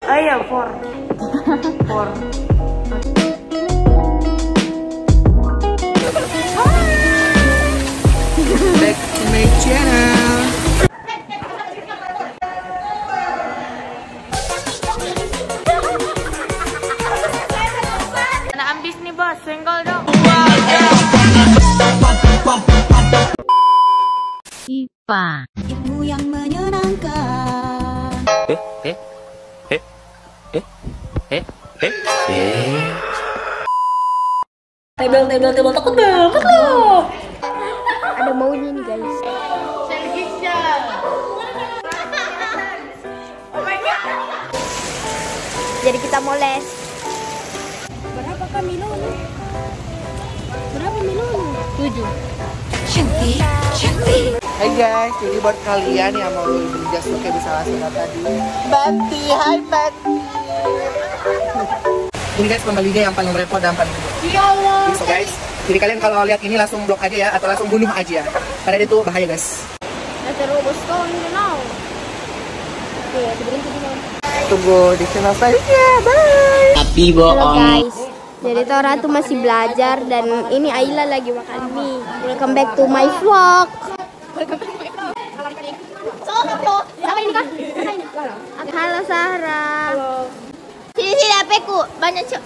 Oh iya, 4. 4. Back to my channel. Anak ambis nih bos, senggol dong. IPA. Ilmu yang menyenangkan. Tebel takut banget loh. Ada maunya nih guys. Jadi kita mau les. Berapa kah Milo? Berapa Milo? 7. Cantik. Hai guys, jadi buat kalian yang mau beli jas kayak bisa langsung tadi. Banti, hai Banti. Ini guys pembelinya yang paling repot dan paling mudah. Ya Allah. So guys, jadi kalian kalau lihat ini langsung blok aja ya, atau langsung bunuh aja. Karena itu bahaya guys. Terus kau ini now. Oke, berhenti dulu. Tunggu di channel selanjutnya, bye. Tapi Halo guys. Jadi Tora tuh masih belajar dan ini Ayla lagi makan mie. Welcome back to my vlog. Halo Sahra. Halo. Sini HP ku banyak cok.